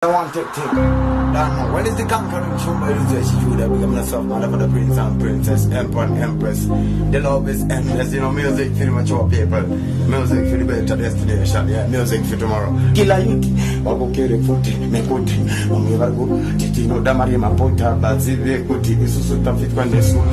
I want to take down. When is the conquering show? Where is the shoe that become the soft mother for the prince and princess, emperor and empress? The love is endless, music for the mature people, music for the better destination, music for tomorrow. Killer youth, or go kill the foot, make good, or never go, Titino, Damari, Mapota, Bazive, Kuti, Isusu, Tafit, when they swoop.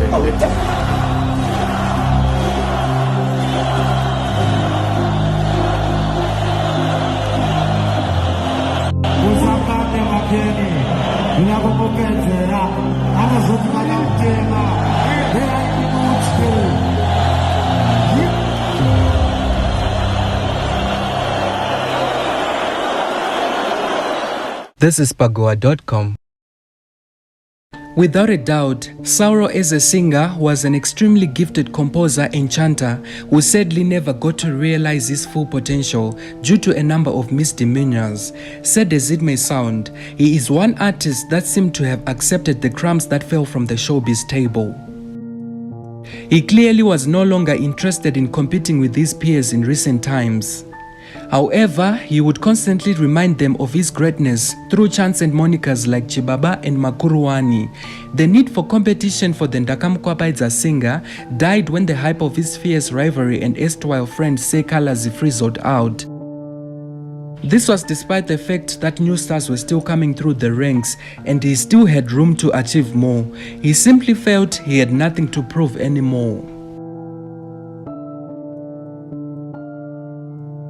This is Pagoa.com. Without a doubt, Sauro as a singer was an extremely gifted composer and chanter who sadly never got to realize his full potential due to a number of misdemeanors. Sad as it may sound, he is one artist that seemed to have accepted the crumbs that fell from the showbiz table. He clearly was no longer interested in competing with his peers in recent times. However, he would constantly remind them of his greatness through chants and monikers like Chibaba and Makuruwani. The need for competition for the Ndakamkwabaidza singer died when the hype of his fierce rivalry and erstwhile friend Sekalazi frizzled out. This was despite the fact that new stars were still coming through the ranks and he still had room to achieve more. He simply felt he had nothing to prove anymore.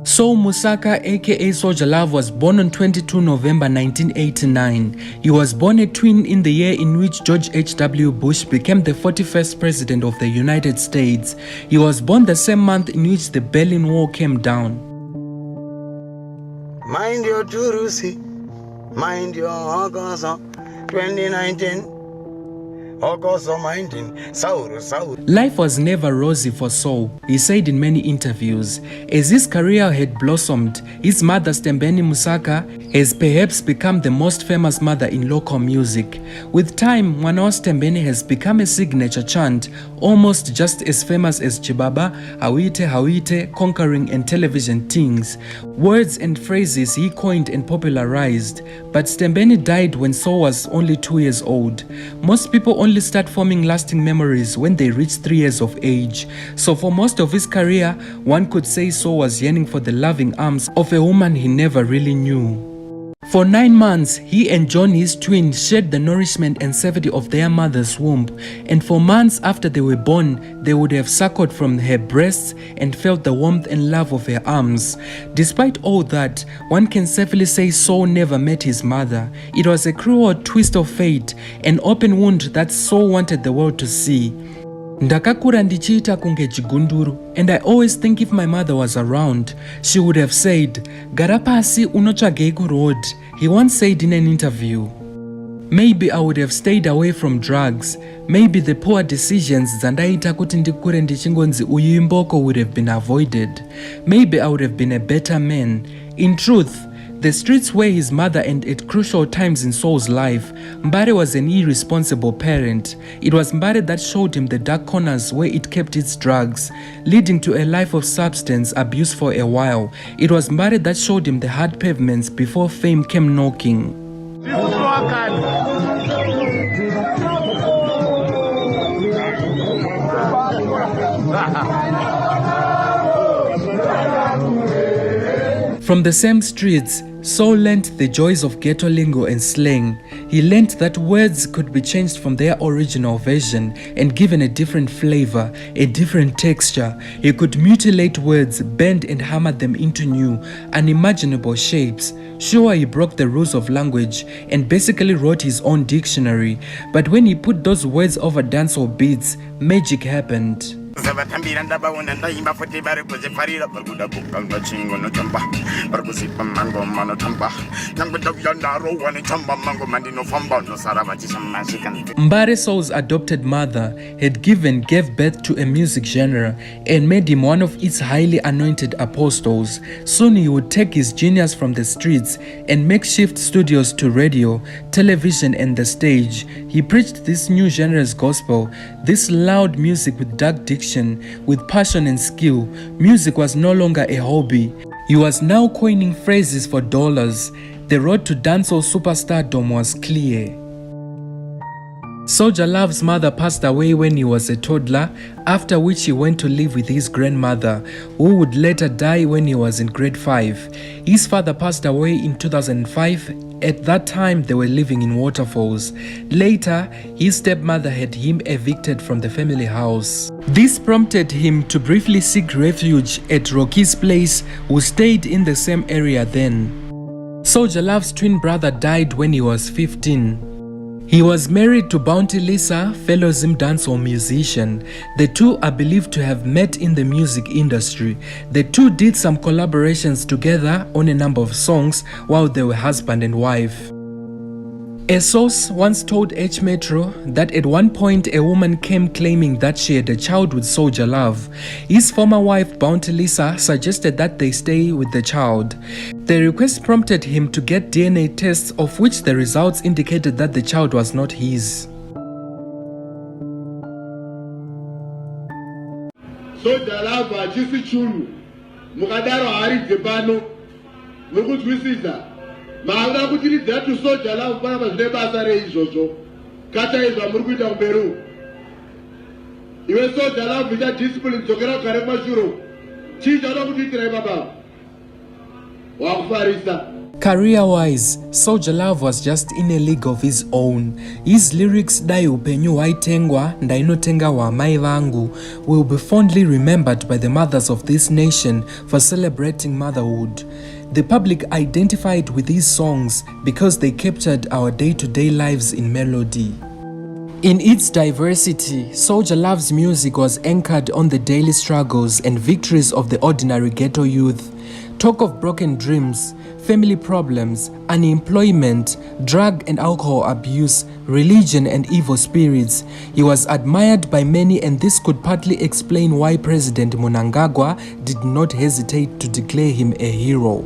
Soul Musaka aka Soldier Love was born on 22 November 1989. He was born a twin in the year in which George H.W. Bush became the 41st President of the United States. He was born the same month in which the Berlin Wall came down. Mind your Jurusi, mind your August 2019. Life was never rosy for Soul, he said in many interviews. As his career had blossomed, his mother Stembeni Musaka has perhaps become the most famous mother in local music. With time, Mwanao Stembeni has become a signature chant, almost just as famous as Chibaba, Hawite Hawite, Conquering and Television Things. Words and phrases he coined and popularized, but Stembeni died when Soul was only 2 years old. Most people only start forming lasting memories when they reach 3 years of age. So for most of his career, one could say Soul was yearning for the loving arms of a woman he never really knew. For 9 months, he and John, his twin, shared the nourishment and safety of their mother's womb, and for months after they were born, they would have suckled from her breasts and felt the warmth and love of her arms. Despite all that, one can safely say Soul never met his mother. It was a cruel twist of fate, an open wound that Soul wanted the world to see. Ndakakura ndichiita kunge chigunduru, and I always think if my mother was around, she would have said, "Gara pasi unotsvagei kuroad," he once said in an interview. Maybe I would have stayed away from drugs. Maybe the poor decisions dzandaita kuti ndikure ndichingonzi uyu imboko would have been avoided. Maybe I would have been a better man. In truth, the streets were his mother, and at crucial times in Soul's life, Mbare was an irresponsible parent. It was Mbare that showed him the dark corners where it kept its drugs, leading to a life of substance abuse for a while. It was Mbare that showed him the hard pavements before fame came knocking. From the same streets, Soul learnt the joys of ghetto lingo and slang. He learnt that words could be changed from their original version and given a different flavor, a different texture. He could mutilate words, bend and hammer them into new, unimaginable shapes. Sure, he broke the rules of language and basically wrote his own dictionary, but when he put those words over dancehall beats, magic happened. Mbare Soul's adopted mother gave birth to a music genre and made him one of its highly anointed apostles. Soon he would take his genius from the streets and make shift studios to radio, television and the stage. He preached this new genre's gospel, this loud music with dark diction, with passion and skill. Music was no longer a hobby. He was now coining phrases for dollars. the road to dancehall superstardom was clear. Soulja Love's mother passed away when he was a toddler, after which he went to live with his grandmother, who would later die when he was in grade 5. His father passed away in 2005. At that time, they were living in Waterfalls. Later, his stepmother had him evicted from the family house. This prompted him to briefly seek refuge at Rocky's place, who stayed in the same area then. Soulja Love's twin brother died when he was 15. He was married to Bounty Lisa, fellow Zim dancehall musician. The two are believed to have met in the music industry. The two did some collaborations together on a number of songs while they were husband and wife. A source once told H Metro that at one point a woman came claiming that she had a child with Soulja Love. His former wife Bounty Lisa suggested that they stay with the child. The request prompted him to get DNA tests, of which the results indicated that the child was not his. Soulja Love achisi chunu mukadaro hari dzepano mukuzwisisa maanga kuti lidatu Soulja Love pana zvine basa reizvozvo kataizva muri kuita kuberu iwe Soulja Love ita discipline dzokera kare mashuro chii chauda kutiitira baba wakufarisa. Career-wise, Soulja Love was just in a league of his own. His lyrics Dai upenyu waitengwa ndainotenga wa mai vangu will be fondly remembered by the mothers of this nation for celebrating motherhood. The public identified with these songs because they captured our day-to-day lives in melody. In its diversity, Soulja Love's music was anchored on the daily struggles and victories of the ordinary ghetto youth. Talk of broken dreams, family problems, unemployment, drug and alcohol abuse, religion and evil spirits. He was admired by many, and this could partly explain why President Mnangagwa did not hesitate to declare him a hero.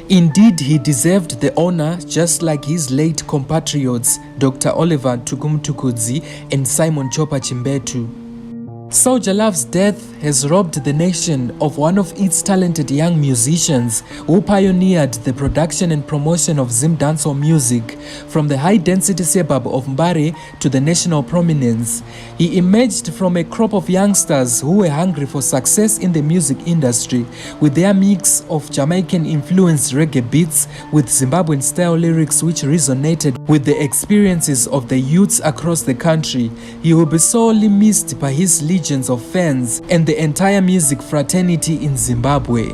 Indeed, he deserved the honor just like his late compatriots Dr. Oliver Tugumtukudzi and Simon Chopa Chimbetu. Soulja Love's death has robbed the nation of one of its talented young musicians who pioneered the production and promotion of Zim dancehall music from the high-density suburb of Mbare to the national prominence. He emerged from a crop of youngsters who were hungry for success in the music industry with their mix of Jamaican-influenced reggae beats with Zimbabwean-style lyrics which resonated with the experiences of the youths across the country. He will be sorely missed by his legions of fans and the entire music fraternity in Zimbabwe.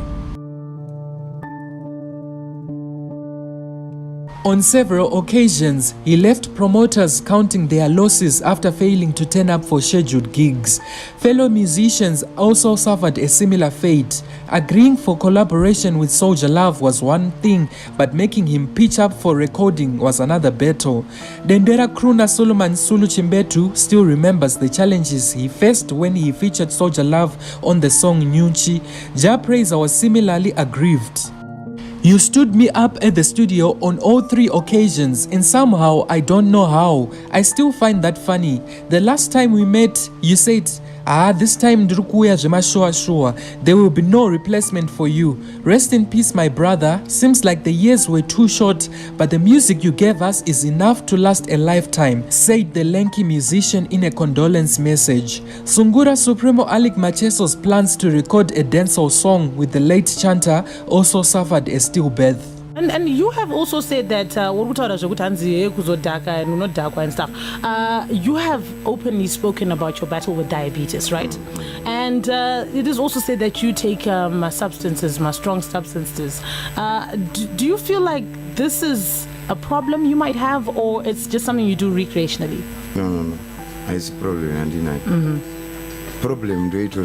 On several occasions, he left promoters counting their losses after failing to turn up for scheduled gigs. Fellow musicians also suffered a similar fate. Agreeing for collaboration with Soulja Love was one thing, but making him pitch up for recording was another battle. Dendera crooner Solomon Sulu Chimbetu still remembers the challenges he faced when he featured Soulja Love on the song Nyunchi. Ja Praiser was similarly aggrieved. You stood me up at the studio on all 3 occasions, and somehow, I don't know how, I still find that funny. The last time we met, you said, this time ndrukuya shua. There will be no replacement for you. Rest in peace, my brother. Seems like the years were too short, but the music you gave us is enough to last a lifetime, said the lanky musician in a condolence message. Sungura Supremo Alec Macheso's plans to record a dancehall song with the late chanter also suffered a stillbirth. And you have also said that and stuff. You have openly spoken about your battle with diabetes, right? And it is also said that you take substances, strong substances. Do you feel like this is a problem you might have, or it's just something you do recreationally? No. It's a problem. Problem do it or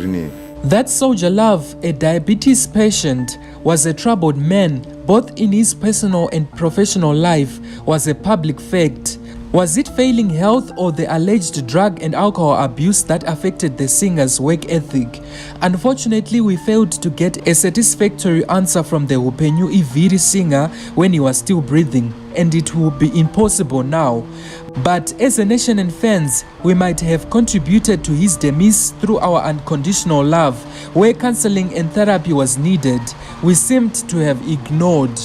That Soulja Love, a diabetes patient, was a troubled man, both in his personal and professional life, was a public fact. Was it failing health or the alleged drug and alcohol abuse that affected the singer's work ethic? Unfortunately, we failed to get a satisfactory answer from the Upenyu Iviri singer when he was still breathing, and it will be impossible now. But as a nation and fans, we might have contributed to his demise through our unconditional love, where counseling and therapy was needed. We seemed to have ignored.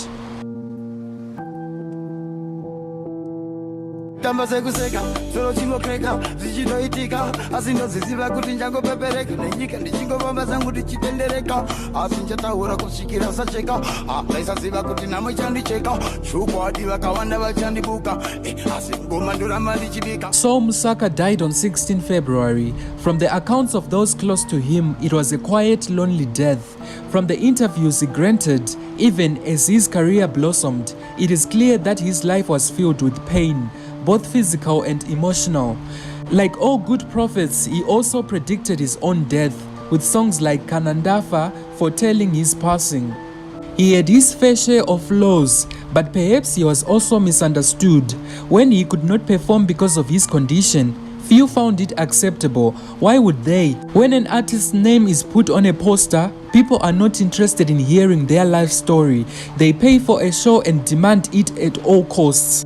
Tamba sekuseka, solo chingokeka, zichitoitika, asindoziziva kuti njangopepereka, nenyika ndichingobamba zangu tichitendereka, asinchataura kusvikira sacheka, ndaisaziva kuti namwe chandicheka, shukwadi vakawanda vachandibuka, asingoma ndoramba ndichibika. Saul Musaka died on 16 February. From the accounts of those close to him, it was a quiet, lonely death. From the interviews he granted, even as his career blossomed, it is clear that his life was filled with pain, both physical and emotional. Like all good prophets, he also predicted his own death, with songs like Kana Ndafa foretelling his passing. He had his fair share of flaws, but perhaps he was also misunderstood. When he could not perform because of his condition, few found it acceptable. Why would they? When an artist's name is put on a poster, people are not interested in hearing their life story. They pay for a show and demand it at all costs.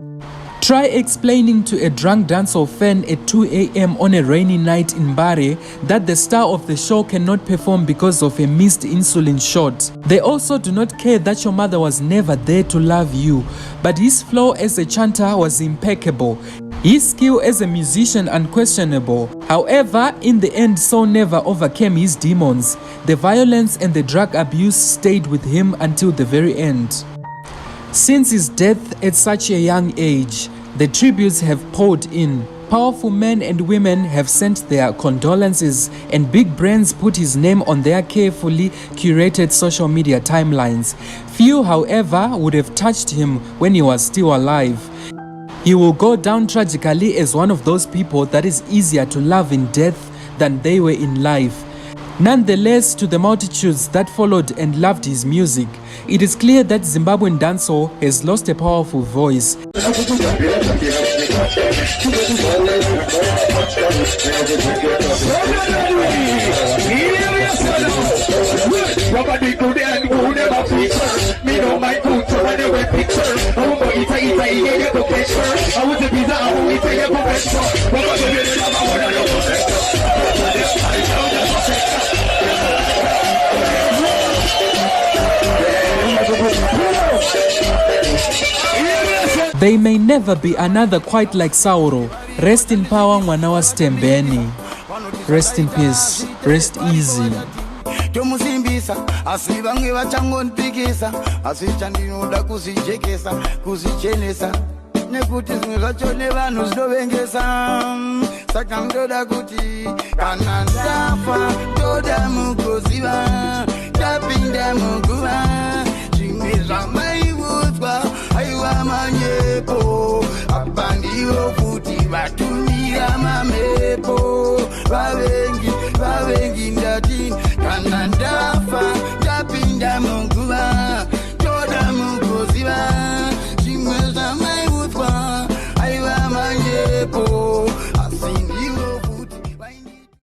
Try explaining to a drunk dancehall fan at 2 a.m. on a rainy night in Mbare that the star of the show cannot perform because of a missed insulin shot. They also do not care that your mother was never there to love you, but his flow as a chanter was impeccable. His skill as a musician unquestionable. However, in the end, Saul never overcame his demons. The violence and the drug abuse stayed with him until the very end. Since his death at such a young age, the tributes have poured in. Powerful men and women have sent their condolences, and big brands put his name on their carefully curated social media timelines. Few, however, would have touched him when he was still alive. He will go down tragically as one of those people that is easier to love in death than they were in life. Nonetheless, to the multitudes that followed and loved his music, it is clear that Zimbabwean dancehall has lost a powerful voice. There may never be another quite like Sauro. Rest in power, Mwanawa Stembeni. Rest in peace. Rest easy. Tomusimbisa asivangwe vachangonipikisa asi chandinoda kuzijekesa kuzichenesa nekuti zvimwe zvacho nevanhu zvinovengesa saka ndoda kuti kana ndafa ndoda mukuziva ndapinda muguva zvimwe zvamai